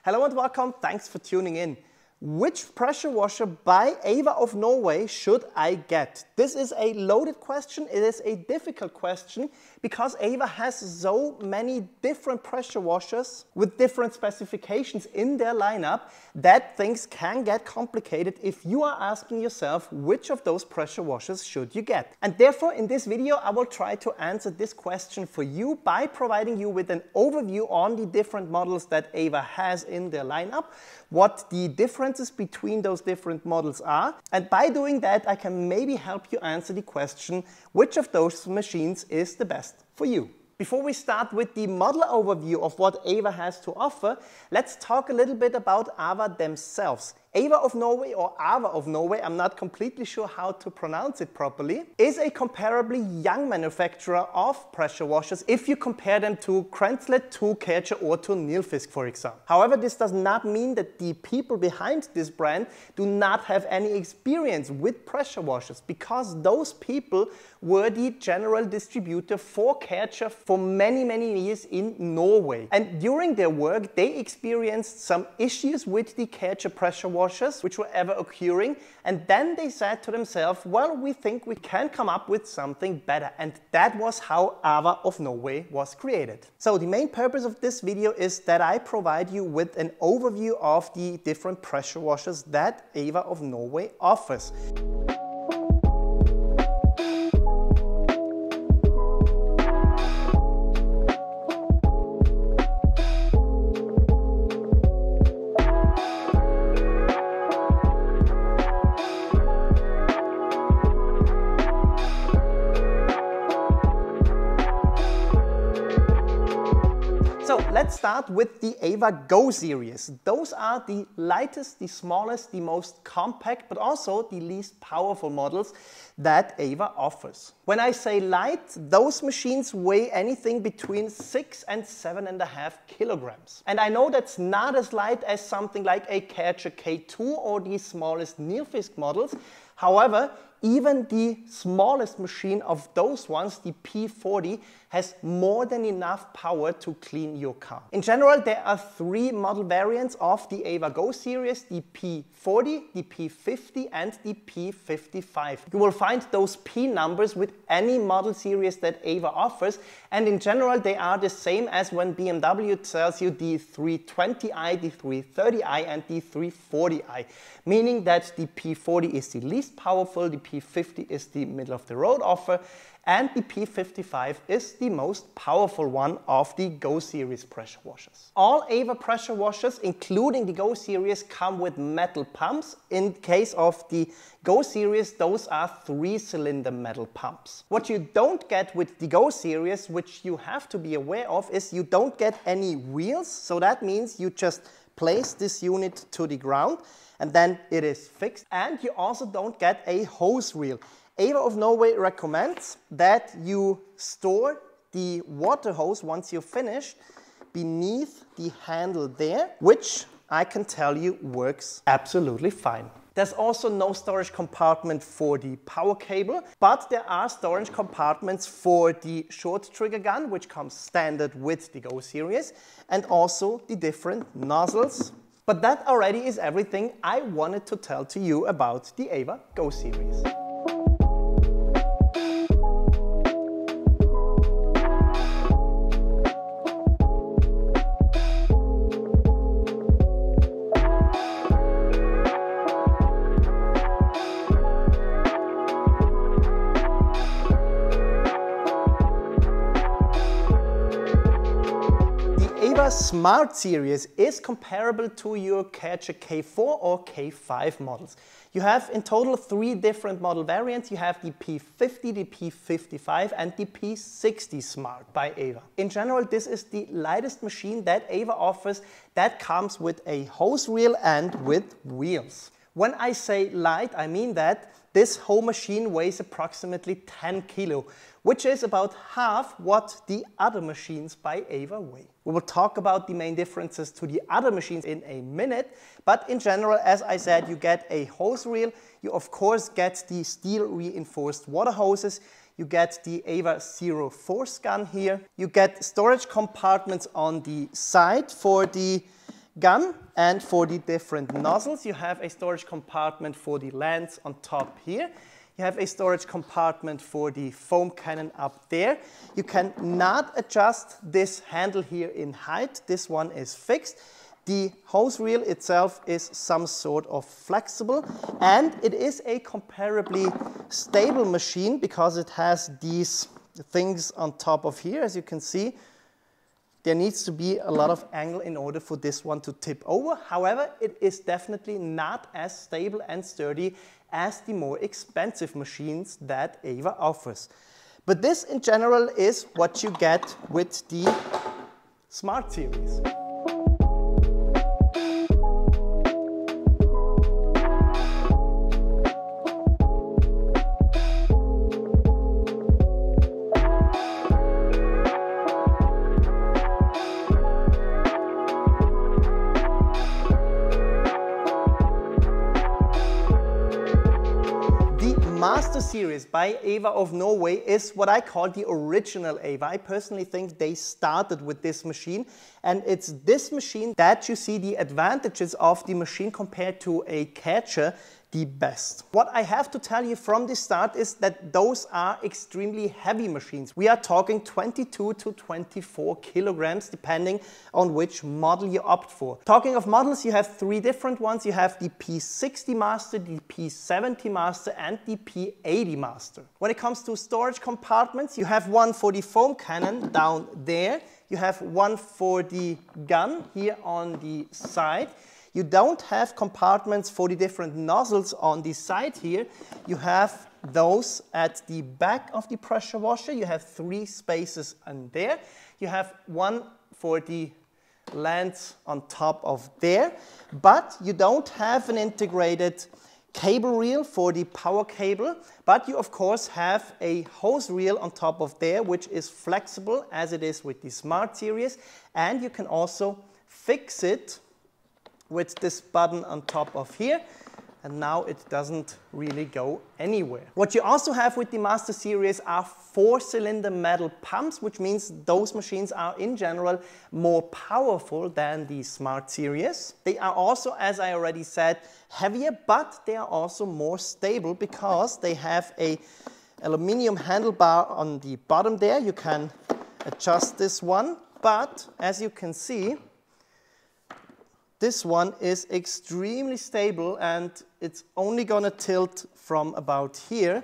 Hello and welcome, thanks for tuning in. Which pressure washer by AVA of Norway should I get? This is a loaded question, it is a difficult question because AVA has so many different pressure washers with different specifications in their lineup that things can get complicated if you are asking yourself which of those pressure washers should you get. And therefore in this video I will try to answer this question for you by providing you with an overview on the different models that AVA has in their lineup, what the differences between those different models are, and by doing that I can maybe help you answer the question which of those machines is the best for you. Before we start with the model overview of what AVA has to offer, let's talk a little bit about AVA themselves. AVA of Norway, or AVA of Norway, I'm not completely sure how to pronounce it properly, is a comparably young manufacturer of pressure washers if you compare them to Krentzle, to Kärcher or to Nilfisk, for example. However, this does not mean that the people behind this brand do not have any experience with pressure washers, because those people were the general distributor for Kärcher for many years in Norway. And during their work, they experienced some issues with the Kärcher pressure washers which were ever occurring, and then they said to themselves, well, we think we can come up with something better, and that was how AVA of Norway was created. So the main purpose of this video is that I provide you with an overview of the different pressure washers that AVA of Norway offers. So let's start with the AVA Go series. Those are the lightest, the smallest, the most compact, but also the least powerful models that AVA offers. When I say light, those machines weigh anything between 6 and 7.5 kilograms. And I know that's not as light as something like a Kärcher K2 or the smallest Nilfisk models. However, even the smallest machine of those ones, the P40, has more than enough power to clean your car. In general, there are 3 model variants of the AVA Go series, the P40, the P50 and the P55. You will find those P numbers with any model series that AVA offers, and in general they are the same as when BMW tells you the 320i, the 330i and the 340i, meaning that the P40 is the least powerful, the P50 is the middle of the road offer, and the P55 is the most powerful one of the Go series pressure washers. All AVA pressure washers, including the Go series, come with metal pumps. In case of the Go series, those are 3-cylinder metal pumps. What you don't get with the Go series, which you have to be aware of, is you don't get any wheels. So that means you just place this unit to the ground and then it is fixed. And you also don't get a hose reel. AVA of Norway recommends that you store the water hose once you're finished beneath the handle there, which I can tell you works absolutely fine. There's also no storage compartment for the power cable, but there are storage compartments for the short trigger gun, which comes standard with the Go series, and also the different nozzles. But that already is everything I wanted to tell to you about the AVA Go series. AVA Smart series is comparable to your Kärcher K4 or K5 models. You have in total 3 different model variants. You have the P50, the P55 and the P60 Smart by AVA. In general, this is the lightest machine that AVA offers that comes with a hose reel and with wheels. When I say light, I mean that this whole machine weighs approximately 10 kilo, which is about half what the other machines by AVA weigh. We will talk about the main differences to the other machines in a minute, but in general, as I said, you get a hose reel, you of course get the steel reinforced water hoses, you get the AVA Zero Force gun here, you get storage compartments on the side for the gun, and for the different nozzles you have a storage compartment for the lens on top here. You have a storage compartment for the foam cannon up there. You cannot adjust this handle here in height. This one is fixed. The hose reel itself is some sort of flexible, and it is a comparably stable machine because it has these things on top of here. As you can see, there needs to be a lot of angle in order for this one to tip over. However, it is definitely not as stable and sturdy as the more expensive machines that AVA offers. But this in general is what you get with the Smart Series. Master Series by AVA of Norway is what I call the original AVA. I personally think they started with this machine, and it's this machine that you see the advantages of the machine compared to a catcher the best. What I have to tell you from the start is that those are extremely heavy machines. We are talking 22 to 24 kilograms depending on which model you opt for. Talking of models, you have three different ones. You have the P60 Master, the P70 Master, and the P80 Master. When it comes to storage compartments, you have one for the foam cannon down there. You have one for the gun here on the side. You don't have compartments for the different nozzles on the side here. You have those at the back of the pressure washer. You have three spaces in there. You have one for the lens on top of there, but you don't have an integrated cable reel for the power cable, but you of course have a hose reel on top of there, which is flexible as it is with the Smart Series, and you can also fix it with this button on top of here, and now it doesn't really go anywhere. What you also have with the Master Series are 4-cylinder metal pumps, which means those machines are in general more powerful than the Smart Series. They are also, as I already said, heavier, but they are also more stable because they have a aluminium handlebar on the bottom there. You can adjust this one, but as you can see, this one is extremely stable and it's only gonna tilt from about here.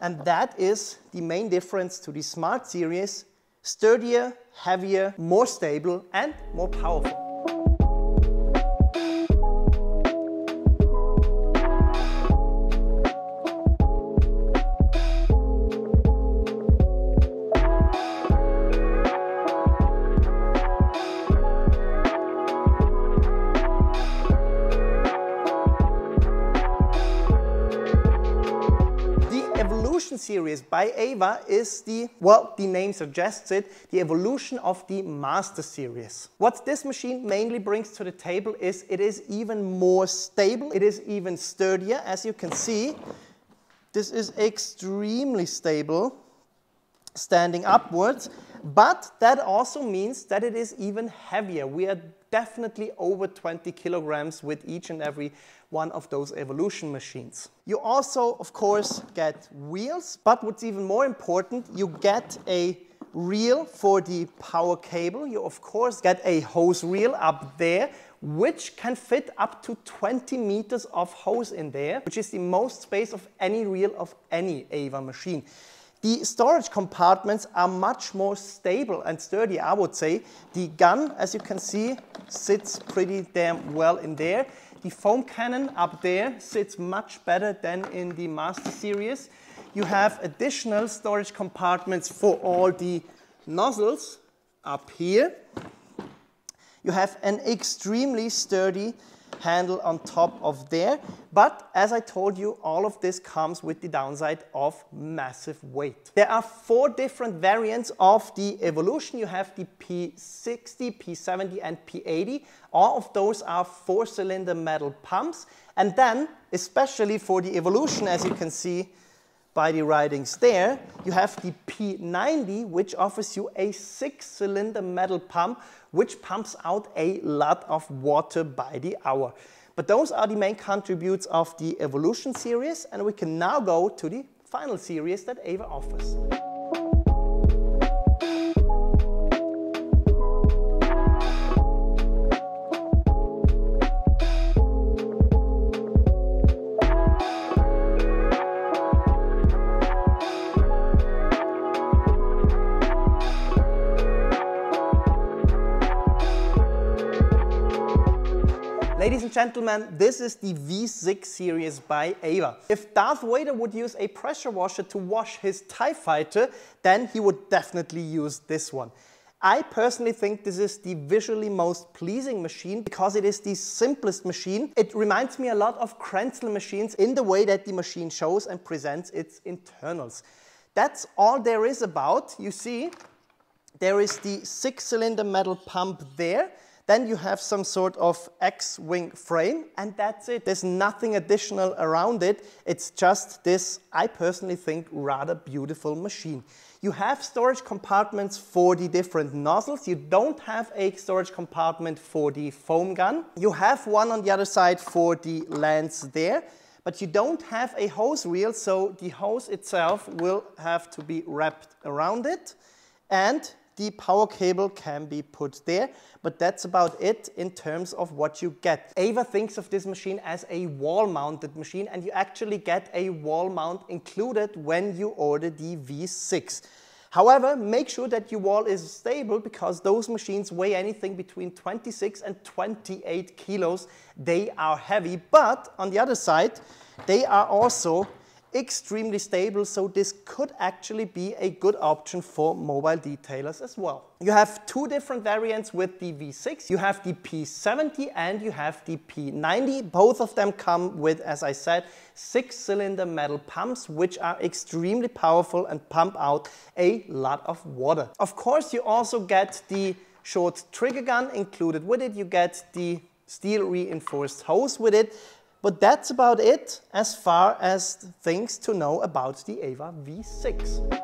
And that is the main difference to the Smart Series: sturdier, heavier, more stable and more powerful. Series by AVA is the name suggests it, the evolution of the Master Series. What this machine mainly brings to the table is it is even more stable, it is even sturdier. As you can see, this is extremely stable, standing upwards, but that also means that it is even heavier. We are definitely over 20 kilograms with each and every one of those Evolution machines. You also, of course, get wheels, but what's even more important, you get a reel for the power cable. You, of course, get a hose reel up there, which can fit up to 20 meters of hose in there, which is the most space of any reel of any AVA machine. The storage compartments are much more stable and sturdy, I would say. The gun, as you can see, sits pretty damn well in there. The foam cannon up there sits much better than in the Master Series. You have additional storage compartments for all the nozzles up here. You have an extremely sturdy handle on top of there, but as I told you, all of this comes with the downside of massive weight. There are 4 different variants of the Evolution. You have the P60, P70 and P80. All of those are 4-cylinder metal pumps, and then especially for the Evolution, as you can see by the writings there, you have the P90, which offers you a 6-cylinder metal pump, which pumps out a lot of water by the hour. But those are the main contributes of the Evolution series, and we can now go to the final series that AVA offers. Ladies and gentlemen, this is the V6 series by AVA. If Darth Vader would use a pressure washer to wash his TIE fighter, then he would definitely use this one. I personally think this is the visually most pleasing machine because it is the simplest machine. It reminds me a lot of Krenzel machines in the way that the machine shows and presents its internals. That's all there is about. You see, there is the 6-cylinder metal pump there. Then you have some sort of X-wing frame, and that's it. There's nothing additional around it. It's just this, I personally think, rather beautiful machine. You have storage compartments for the different nozzles. You don't have a storage compartment for the foam gun. You have one on the other side for the lance there, but you don't have a hose reel, so the hose itself will have to be wrapped around it, and the power cable can be put there, but that's about it in terms of what you get. AVA thinks of this machine as a wall-mounted machine, and you actually get a wall mount included when you order the V6. However, make sure that your wall is stable because those machines weigh anything between 26 and 28 kilos. They are heavy, but on the other side, they are also extremely stable, so this could actually be a good option for mobile detailers as well. You have two different variants with the V6. You have the P70 and you have the P90. Both of them come with, as I said, 6-cylinder metal pumps, which are extremely powerful and pump out a lot of water. Of course, you also get the short trigger gun included with it. You get the steel reinforced hose with it. But that's about it as far as things to know about the AVA V6.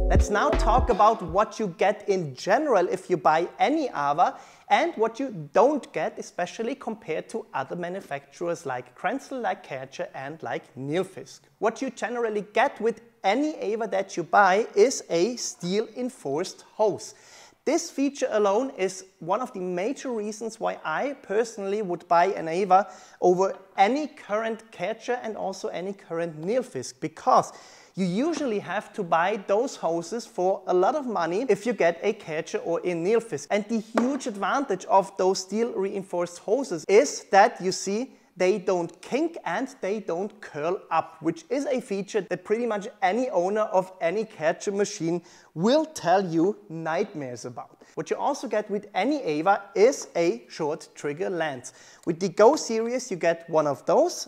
Let's now talk about what you get in general if you buy any AVA and what you don't get, especially compared to other manufacturers like Krenzel, like Kärcher and like Nilfisk. What you generally get with any AVA that you buy is a steel-enforced hose. This feature alone is one of the major reasons why I personally would buy an AVA over any current Kärcher and also any current Nilfisk, because you usually have to buy those hoses for a lot of money if you get a Kärcher or a Nilfisk. And the huge advantage of those steel reinforced hoses is that, you see, they don't kink and they don't curl up, which is a feature that pretty much any owner of any Kärcher machine will tell you nightmares about. What you also get with any AVA is a short trigger lance. With the Go series you get one of those.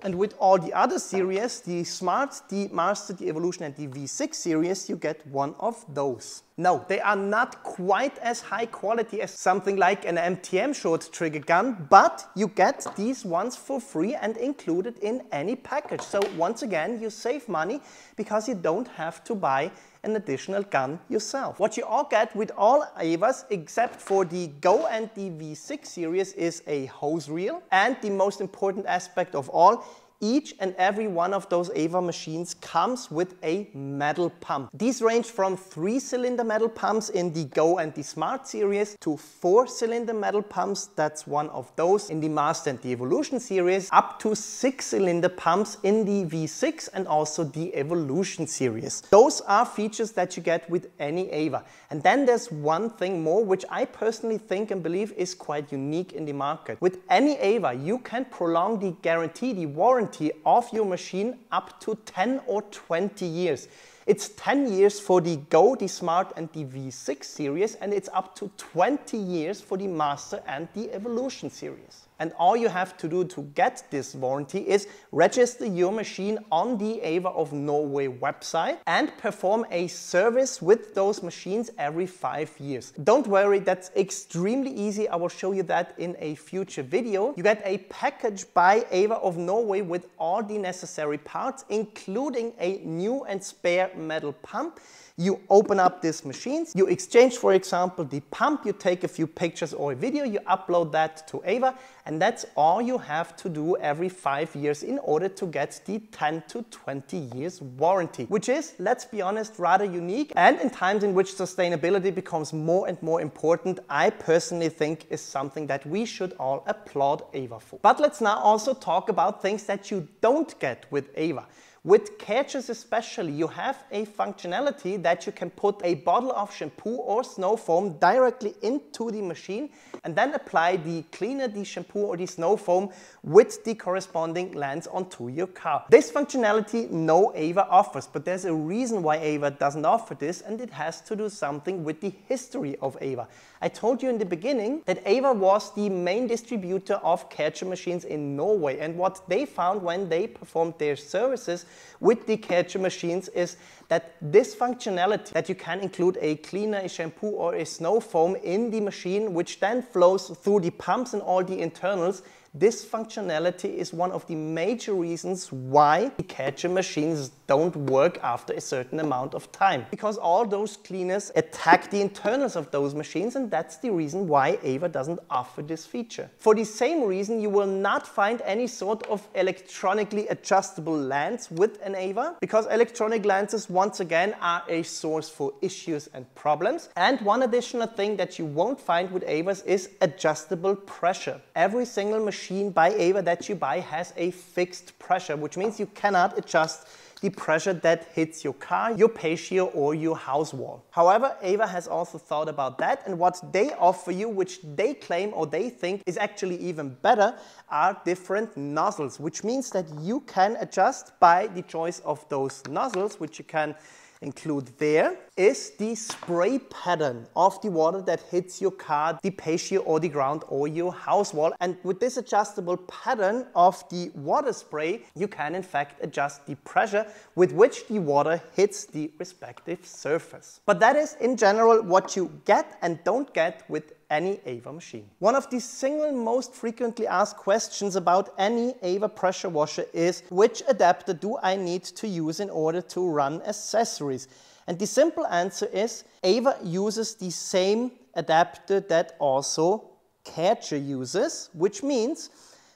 And with all the other series, the Smart, the Master, the Evolution and the V6 series, you get one of those. No, they are not quite as high quality as something like an MTM short trigger gun, but you get these ones for free and included in any package. So once again, you save money because you don't have to buy an additional gun yourself. What you all get with all AVAs, except for the Go and the V6 series, is a hose reel. And the most important aspect of all, each and every one of those AVA machines comes with a metal pump. These range from 3-cylinder metal pumps in the Go and the Smart series to 4-cylinder metal pumps, that's one of those in the Master and the Evolution series, up to 6-cylinder pumps in the V6 and also the Evolution series. Those are features that you get with any AVA. And then there's one thing more which I personally think and believe is quite unique in the market. With any AVA you can prolong the guarantee, the warranty of your machine up to 10 or 20 years. It's 10 years for the Go, the Smart and the V6 series, and it's up to 20 years for the Master and the Evolution series. And all you have to do to get this warranty is register your machine on the AVA of Norway website and perform a service with those machines every 5 years. Don't worry, that's extremely easy. I will show you that in a future video. You get a package by AVA of Norway with all the necessary parts, including a new and spare metal pump. You open up these machines, you exchange, for example, the pump, you take a few pictures or a video, you upload that to AVA, and that's all you have to do every 5 years in order to get the 10 to 20 years warranty, which is, let's be honest, rather unique. And in times in which sustainability becomes more and more important, I personally think is something that we should all applaud AVA for. But let's now also talk about things that you don't get with AVA. With catchers especially, you have a functionality that you can put a bottle of shampoo or snow foam directly into the machine and then apply the cleaner, the shampoo or the snow foam with the corresponding lens onto your car. This functionality no AVA offers, but there's a reason why AVA doesn't offer this, and it has to do something with the history of AVA. I told you in the beginning that AVA was the main distributor of catcher machines in Norway, and what they found when they performed their services with the catcher machines is that this functionality, that you can include a cleaner, a shampoo or a snow foam in the machine, which then flows through the pumps and all the internals, this functionality is one of the major reasons why the catcher machines don't work after a certain amount of time. Because all those cleaners attack the internals of those machines, and that's the reason why AVA doesn't offer this feature. For the same reason, you will not find any sort of electronically adjustable lens with an AVA, because electronic lenses once again are a source for issues and problems. And one additional thing that you won't find with AVAs is adjustable pressure. Every single machine by AVA that you buy has a fixed pressure, which means you cannot adjust the pressure that hits your car, your patio or your house wall. However, AVA has also thought about that, and what they offer you, which they claim or they think is actually even better, are different nozzles, which means that you can adjust by the choice of those nozzles, which you can include there, is the spray pattern of the water that hits your car, the patio or the ground or your house wall. And with this adjustable pattern of the water spray, you can in fact adjust the pressure with which the water hits the respective surface. But that is in general what you get and don't get with any AVA machine. One of the single most frequently asked questions about any AVA pressure washer is, which adapter do I need to use in order to run accessories? And the simple answer is, AVA uses the same adapter that also catcher uses, which means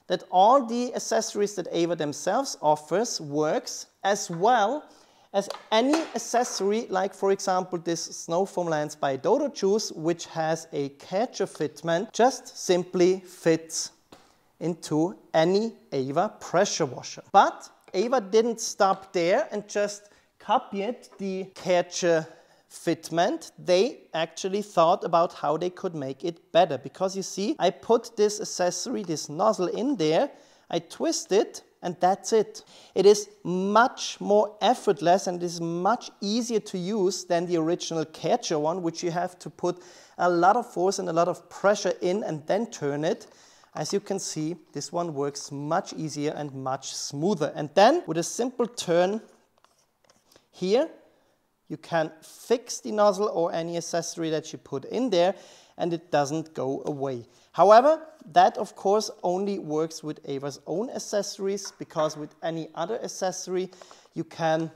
that all the accessories that AVA themselves offers works as well as any accessory, like for example this snow foam lens by Dodo Juice, which has a catcher fitment, just simply fits into any AVA pressure washer. But AVA didn't stop there and just copied the catcher fitment. They actually thought about how they could make it better, because you see, I put this accessory, this nozzle in there, I twist it, and that's it. It is much more effortless and it is much easier to use than the original catcher one, which you have to put a lot of force and a lot of pressure in and then turn it. As you can see, this one works much easier and much smoother. And then with a simple turn here, you can fix the nozzle or any accessory that you put in there, and it doesn't go away. However, that of course only works with AVA's own accessories, because with any other accessory you can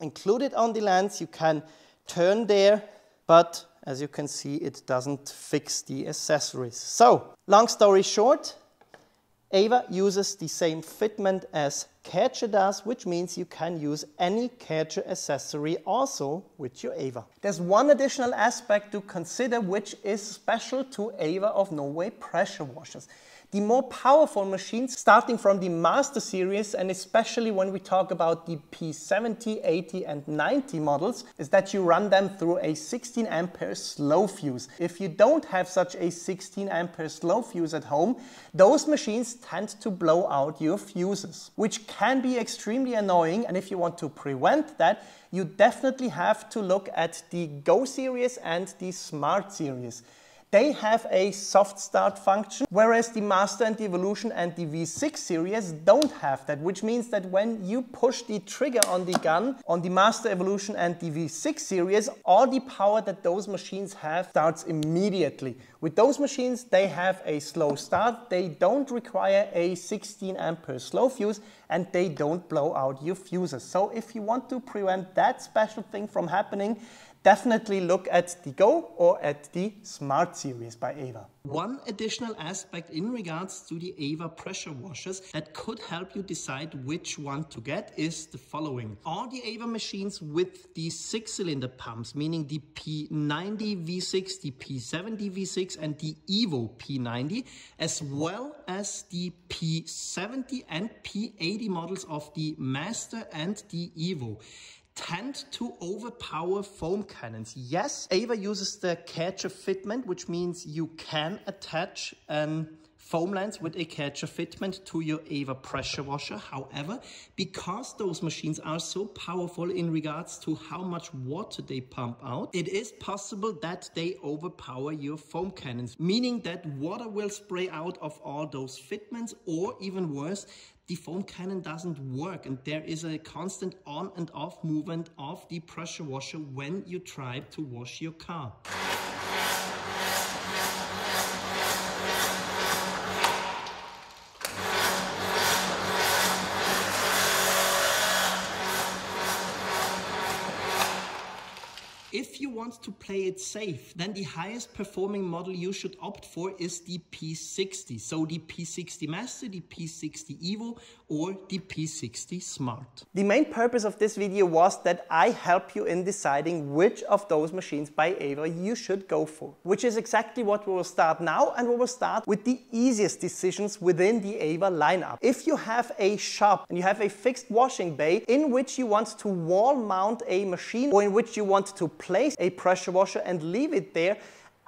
include it on the lens, you can turn there, but as you can see, it doesn't fix the accessories. So, long story short, AVA uses the same fitment as catcher does, which means you can use any catcher accessory also with your AVA. There's one additional aspect to consider which is special to AVA of Norway pressure washers. The more powerful machines, starting from the Master series, and especially when we talk about the P70, 80 and 90 models, is that you run them through a 16 ampere slow fuse. If you don't have such a 16 ampere slow fuse at home, those machines tend to blow out your fuses, which can be extremely annoying, and if you want to prevent that, you definitely have to look at the Go series and the Smart series. They have a soft start function, whereas the Master and the Evolution and the V6 series don't have that, which means that when you push the trigger on the gun on the Master, Evolution and the V6 series, all the power that those machines have starts immediately. With those machines, they have a slow start, they don't require a 16 ampere slow fuse, and they don't blow out your fuses. So if you want to prevent that special thing from happening, definitely look at the Go or at the Smart series by AVA. One additional aspect in regards to the AVA pressure washers that could help you decide which one to get is the following. All the AVA machines with the 6-cylinder pumps, meaning the P90 V6, the P70 V6 and the EVO P90, as well as the P70 and P80 models of the Master and the EVO, tend to overpower foam cannons. Yes, AVA uses the catcher fitment, which means you can attach foam lines with a catcher fitment to your AVA pressure washer. However, because those machines are so powerful in regards to how much water they pump out, it is possible that they overpower your foam cannons, meaning that water will spray out of all those fitments, or even worse, the foam cannon doesn't work and there is a constant on and off movement of the pressure washer when you try to wash your car. If you want to play it safe, then the highest performing model you should opt for is the P60. So the P60 Master, the P60 EVO or the P60 Smart. The main purpose of this video was that I help you in deciding which of those machines by AVA you should go for. Which is exactly what we will start now, and we will start with the easiest decisions within the AVA lineup. If you have a shop and you have a fixed washing bay in which you want to wall mount a machine, or in which you want to place a pressure washer and leave it there,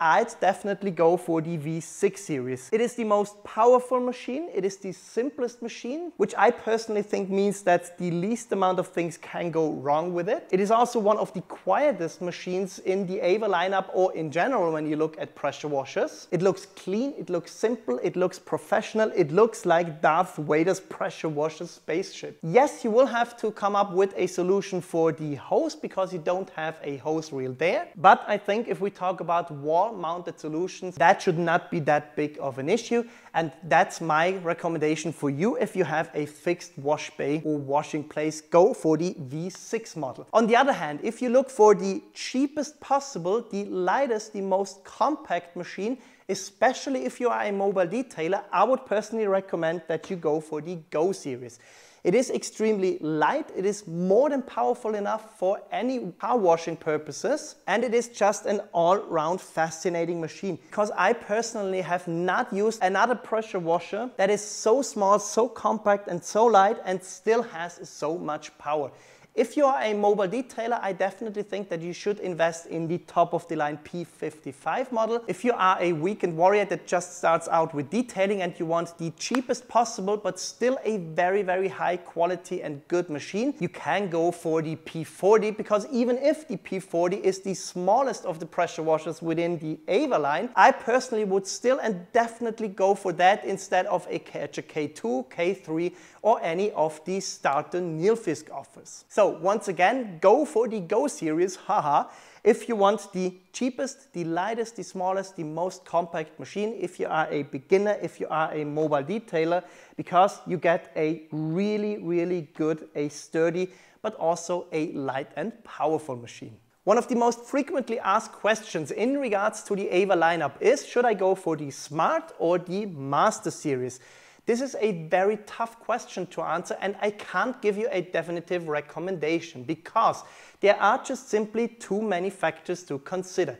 I'd definitely go for the V6 series. It is the most powerful machine, it is the simplest machine, which I personally think means that the least amount of things can go wrong with it. It is also one of the quietest machines in the AVA lineup, or in general when you look at pressure washers. It looks clean, it looks simple, it looks professional, it looks like Darth Vader's pressure washer spaceship. Yes, you will have to come up with a solution for the hose because you don't have a hose reel there, but I think if we talk about wall mounted solutions, that should not be that big of an issue, and that's my recommendation for you. If you have a fixed wash bay or washing place, go for the V6 model. On the other hand, if you look for the cheapest possible, the lightest, the most compact machine, especially if you are a mobile detailer, I would personally recommend that you go for the Go series. It is extremely light, it is more than powerful enough for any car washing purposes, and it is just an all-round fascinating machine. Because I personally have not used another pressure washer that is so small, so compact and so light and still has so much power. If you are a mobile detailer, I definitely think that you should invest in the top of the line P55 model. If you are a weekend warrior that just starts out with detailing and you want the cheapest possible but still a very, very high quality and good machine, you can go for the P40, because even if the P40 is the smallest of the pressure washers within the AVA line, I personally would still and definitely go for that instead of a Karcher K2, K3 or any of the starter Nilfisk offers. So once again, go for the Go series, haha, if you want the cheapest, the lightest, the smallest, the most compact machine, if you are a beginner, if you are a mobile detailer, because you get a really, really good, a sturdy, but also a light and powerful machine. One of the most frequently asked questions in regards to the AVA lineup is, should I go for the Smart or the Master series? This is a very tough question to answer, and I can't give you a definitive recommendation because there are just simply too many factors to consider.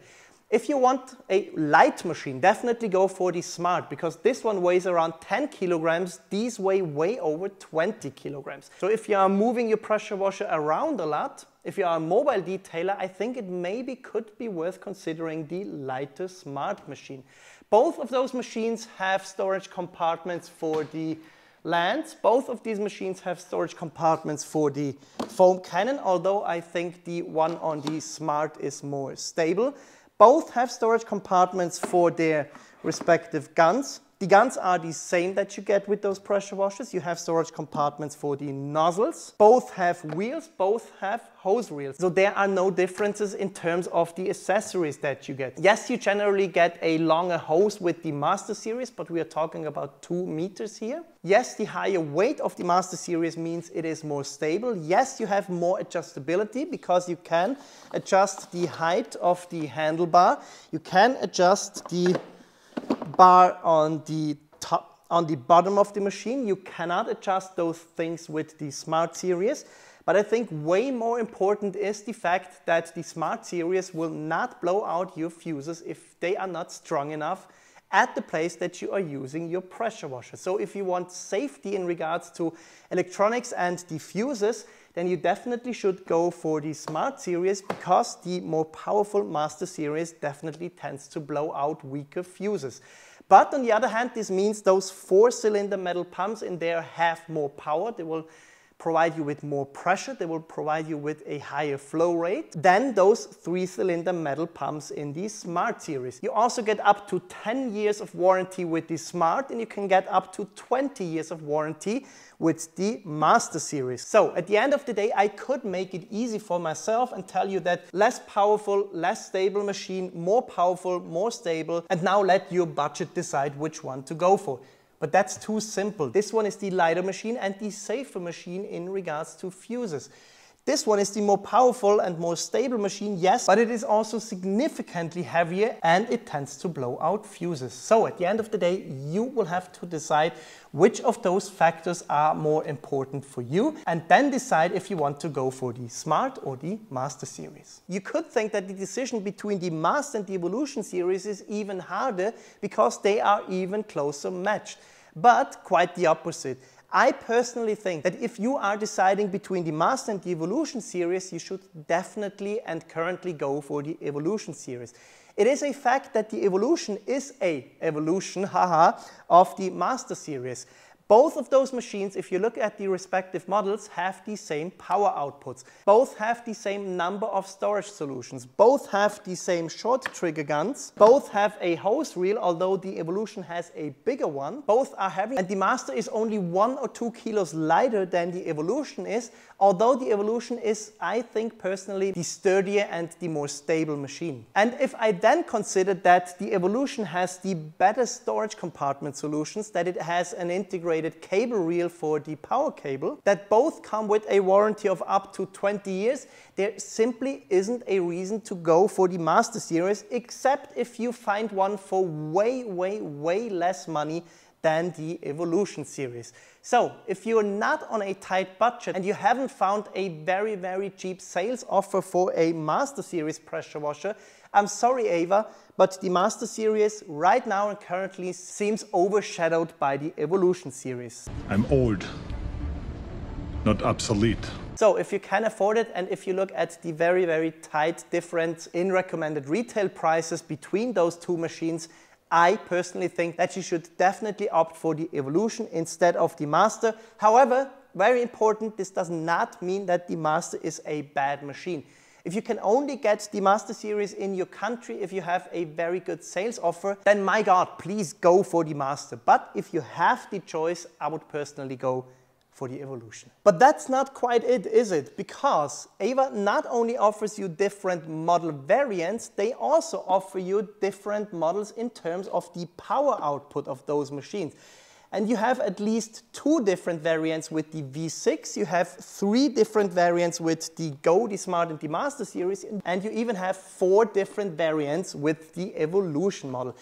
If you want a light machine, definitely go for the Smart, because this one weighs around 10 kilograms. These weigh way over 20 kilograms. So if you are moving your pressure washer around a lot, if you are a mobile detailer, I think it maybe could be worth considering the lighter Smart machine. Both of those machines have storage compartments for the Lance. Both of these machines have storage compartments for the foam cannon, although I think the one on the Smart is more stable. Both have storage compartments for their respective guns. The guns are the same that you get with those pressure washers. You have storage compartments for the nozzles. Both have wheels, both have hose reels. So there are no differences in terms of the accessories that you get. Yes, you generally get a longer hose with the Master Series, but we are talking about 2 meters here. Yes, the higher weight of the Master Series means it is more stable. Yes, you have more adjustability because you can adjust the height of the handlebar. You can adjust the bar on the top, on the bottom of the machine. You cannot adjust those things with the Smart Series. But I think way more important is the fact that the Smart Series will not blow out your fuses if they are not strong enough at the place that you are using your pressure washer. So if you want safety in regards to electronics and the fuses, then you definitely should go for the Smart Series, because the more powerful Master Series definitely tends to blow out weaker fuses. But on the other hand, this means those 4-cylinder metal pumps in there have more power. They will provide you with more pressure. They will provide you with a higher flow rate than those 3-cylinder metal pumps in the Smart Series. You also get up to 10 years of warranty with the Smart, and you can get up to 20 years of warranty with the Master Series. So at the end of the day, I could make it easy for myself and tell you that less powerful, less stable machine, more powerful, more stable, and now let your budget decide which one to go for. But that's too simple. This one is the lighter machine and the safer machine in regards to fuses. This one is the more powerful and more stable machine, yes, but it is also significantly heavier and it tends to blow out fuses. So at the end of the day, you will have to decide which of those factors are more important for you, and then decide if you want to go for the Smart or the Master Series. You could think that the decision between the Master and the Evolution Series is even harder because they are even closer matched, but quite the opposite. I personally think that if you are deciding between the Master and the Evolution Series, you should definitely and currently go for the Evolution Series. It is a fact that the Evolution is a evolution, of the Master Series. Both of those machines, if you look at the respective models, have the same power outputs. Both have the same number of storage solutions. Both have the same short trigger guns. Both have a hose reel, although the Evolution has a bigger one. Both are heavy, and the Master is only 1 or 2 kilos lighter than the Evolution is, although the Evolution is, I think personally, the sturdier and the more stable machine. And if I then consider that the Evolution has the better storage compartment solutions, that it has an integrated cable reel for the power cable, that both come with a warranty of up to 20 years, there simply isn't a reason to go for the Master Series, except if you find one for way less money than the Evolution Series. So if you're not on a tight budget and you haven't found a very cheap sales offer for a Master Series pressure washer, I'm sorry AVA, but the Master Series right now and currently seems overshadowed by the Evolution Series. I'm old, not obsolete. So if you can afford it, and if you look at the very tight difference in recommended retail prices between those two machines, I personally think that you should definitely opt for the Evolution instead of the Master. However, very important, this does not mean that the Master is a bad machine. If you can only get the Master Series in your country, if you have a very good sales offer, then my God, please go for the Master. But if you have the choice, I would personally go for the Evolution. But that's not quite it, is it? Because AVA not only offers you different model variants, they also offer you different models in terms of the power output of those machines. And you have at least 2 different variants with the V6, you have 3 different variants with the Go, the Smart and the Master Series, and you even have 4 different variants with the Evolution model.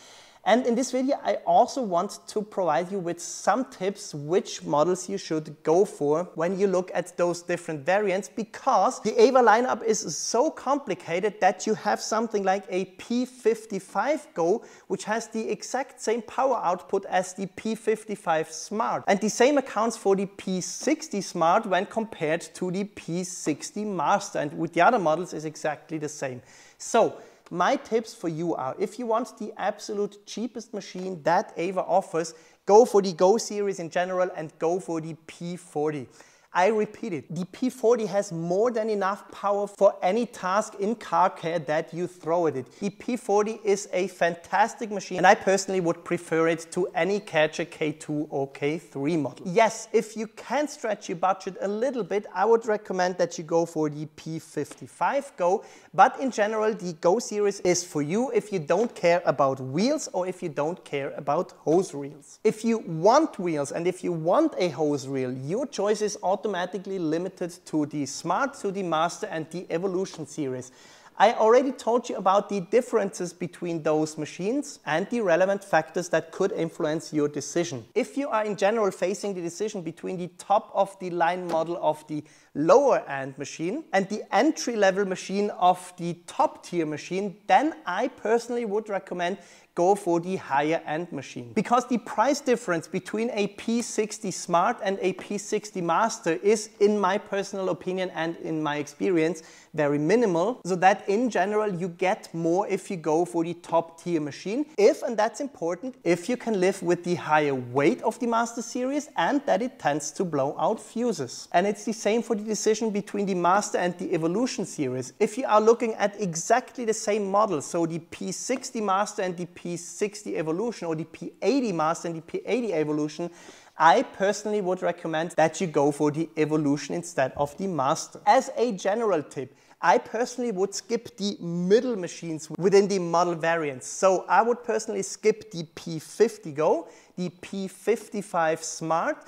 And in this video, I also want to provide you with some tips which models you should go for when you look at those different variants, because the AVA lineup is so complicated that you have something like a P55 Go, which has the exact same power output as the P55 Smart. And the same accounts for the P60 Smart when compared to the P60 Master. And with the other models is exactly the same. So my tips for you are, if you want the absolute cheapest machine that AVA offers, go for the Go series in general and go for the P40. I repeat it, the P40 has more than enough power for any task in car care that you throw at it. The P40 is a fantastic machine and I personally would prefer it to any Karcher K2 or K3 model. Yes, if you can stretch your budget a little bit, I would recommend that you go for the P55 Go, but in general the Go series is for you if you don't care about wheels or if you don't care about hose reels. If you want wheels and if you want a hose reel, your choice is automatically limited to the Smart, to the Master and the Evolution series. I already told you about the differences between those machines and the relevant factors that could influence your decision. If you are in general facing the decision between the top of the line model of the lower end machine and the entry level machine of the top tier machine, then I personally would recommend go for the higher end machine. Because the price difference between a P60 Smart and a P60 Master is, in my personal opinion and in my experience, very minimal, so that in general you get more if you go for the top tier machine. If, and that's important, if you can live with the higher weight of the Master series and that it tends to blow out fuses. And it's the same for the decision between the Master and the Evolution series. If you are looking at exactly the same model, so the P60 Master and the P60 Evolution or the P80 Master and the P80 Evolution, I personally would recommend that you go for the Evolution instead of the Master. As a general tip, I personally would skip the middle machines within the model variants. So I would personally skip the P50 Go, the P55 Smart,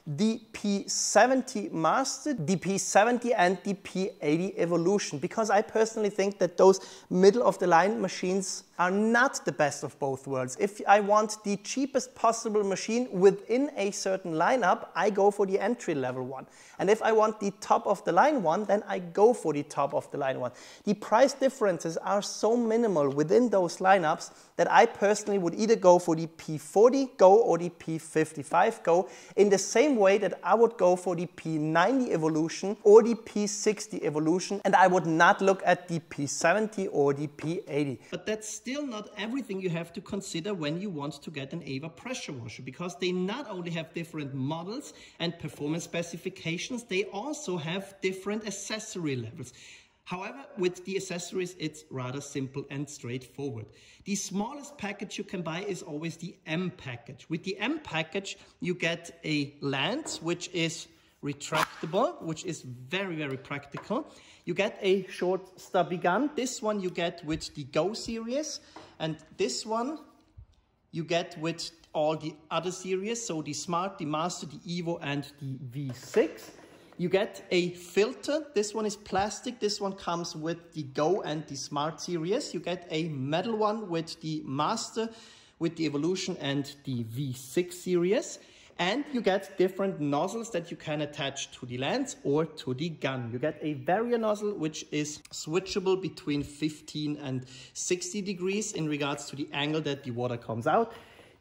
the P70 Master, the P70 and the P80 Evolution, because I personally think that those middle of the line machines are not the best of both worlds. If I want the cheapest possible machine within a certain lineup, I go for the entry level one. And if I want the top of the line one, then I go for the top of the line one. The price differences are so minimal within those lineups that I personally would either go for the P40 Go or the P55 Go, in the same way that I would go for the P90 Evolution or the P60 Evolution, and I would not look at the P70 or the P80. But that's still not everything you have to consider when you want to get an AVA pressure washer, because they not only have different models and performance specifications, they also have different accessory levels. However, with the accessories, it's rather simple and straightforward. The smallest package you can buy is always the M package. With the M package, you get a lance, which is retractable, which is very, very practical. You get a short stubby gun. This one you get with the Go series, and this one you get with all the other series, so the Smart, the Master, the Evo and the V6. You get a filter. This one is plastic. This one comes with the Go and the Smart series. You get a metal one with the Master, with the Evolution and the V6 series. And you get different nozzles that you can attach to the lance or to the gun. You get a Vario nozzle, which is switchable between 15 and 60 degrees in regards to the angle that the water comes out.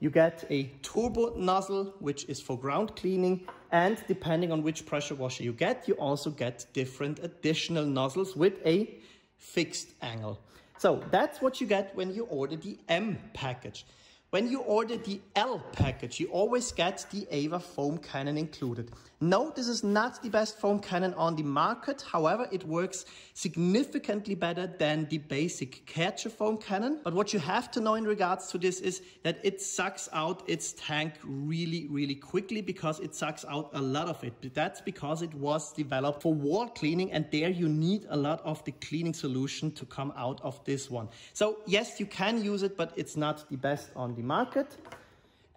You get a turbo nozzle, which is for ground cleaning. And depending on which pressure washer you get, you also get different additional nozzles with a fixed angle. So that's what you get when you order the M package. When you order the L package, you always get the AVA foam cannon included. No, this is not the best foam cannon on the market. However, it works significantly better than the basic Karcher foam cannon. But what you have to know in regards to this is that it sucks out its tank really, really quickly, because it sucks out a lot of it. But that's because it was developed for wall cleaning, and there you need a lot of the cleaning solution to come out of this one. So yes, you can use it, but it's not the best on the market.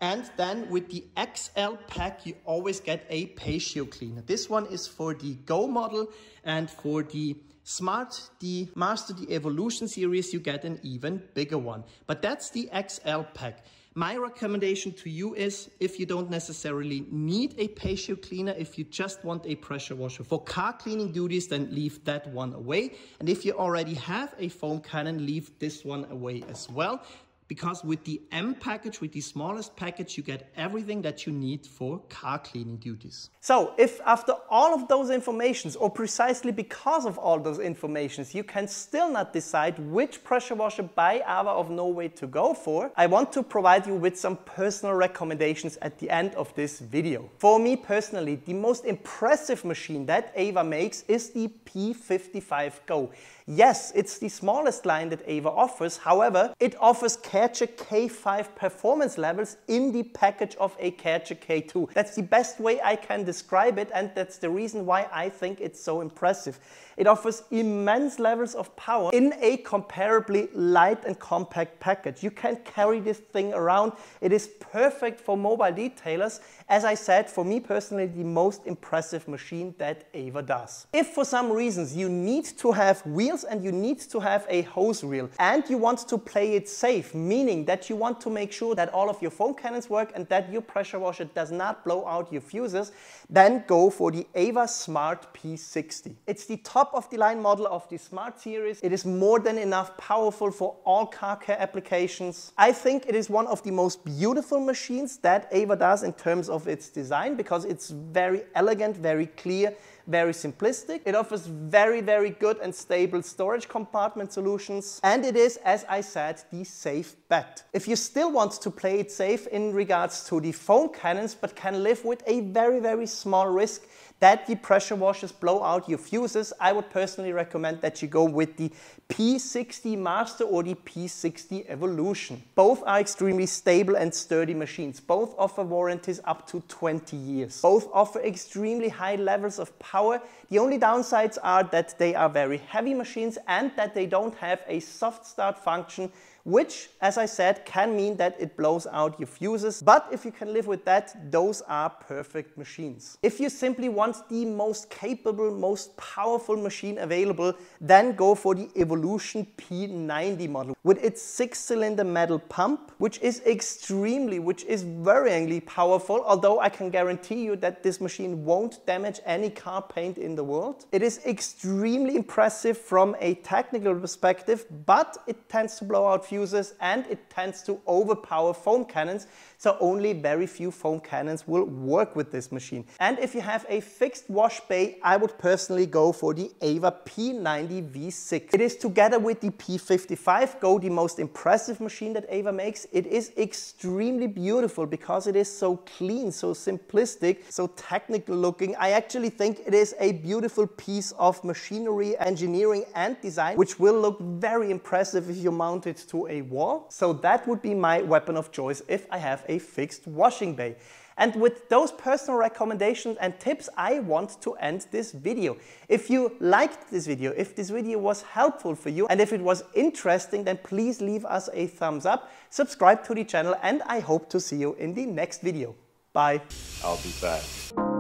And then with the XL pack, you always get a patio cleaner. This one is for the Go model, and for the Smart, the Master, the Evolution series, you get an even bigger one. But that's the XL pack. My recommendation to you is, if you don't necessarily need a patio cleaner, if you just want a pressure washer for car cleaning duties, then leave that one away. And if you already have a foam cannon, leave this one away as well. Because with the M package, with the smallest package, you get everything that you need for car cleaning duties. So if after all of those informations, or precisely because of all those informations, you can still not decide which pressure washer by AVA of Norway to go for, I want to provide you with some personal recommendations at the end of this video. For me personally, the most impressive machine that AVA makes is the P55 Go. Yes, it's the smallest line that AVA offers. However, it offers Karcher K5 performance levels in the package of a Karcher K2. That's the best way I can describe it, and that's the reason why I think it's so impressive. It offers immense levels of power in a comparably light and compact package. You can carry this thing around. It is perfect for mobile detailers. As I said, for me personally, the most impressive machine that AVA does. If for some reasons you need to have wheels and you need to have a hose reel, and you want to play it safe, meaning that you want to make sure that all of your foam cannons work and that your pressure washer does not blow out your fuses, then go for the AVA Smart P60. It's the top of the line model of the Smart series. It is more than enough powerful for all car care applications. I think it is one of the most beautiful machines that AVA does in terms of its design, because it's very elegant, very clear, very simplistic. It offers very, very good and stable storage compartment solutions. And it is, as I said, the safe bet. If you still want to play it safe in regards to the foam cannons, but can live with a very, very small risk that the pressure washers blow out your fuses, I would personally recommend that you go with the P60 Master or the P60 Evolution. Both are extremely stable and sturdy machines. Both offer warranties up to 20 years. Both offer extremely high levels of power. The only downsides are that they are very heavy machines and that they don't have a soft start function, which, as I said, can mean that it blows out your fuses. But if you can live with that, those are perfect machines. If you simply want the most capable, most powerful machine available, then go for the Evolution P90 model with its 6-cylinder metal pump, which is worryingly powerful, although I can guarantee you that this machine won't damage any car paint in the world. It is extremely impressive from a technical perspective, but it tends to blow out fuses and it tends to overpower foam cannons, so only very few foam cannons will work with this machine. And if you have a fixed wash bay, I would personally go for the AVA P90 V6. It is, together with the P55 Go, the most impressive machine that AVA makes. It is extremely beautiful because it is so clean, so simplistic, so technical looking. I actually think it is a beautiful piece of machinery, engineering and design, which will look very impressive if you mount it to a wall. So that would be my weapon of choice if I have a fixed washing bay. And with those personal recommendations and tips, I want to end this video. If you liked this video, if this video was helpful for you, and if it was interesting, then please leave us a thumbs up, subscribe to the channel, and I hope to see you in the next video. Bye. I'll be back.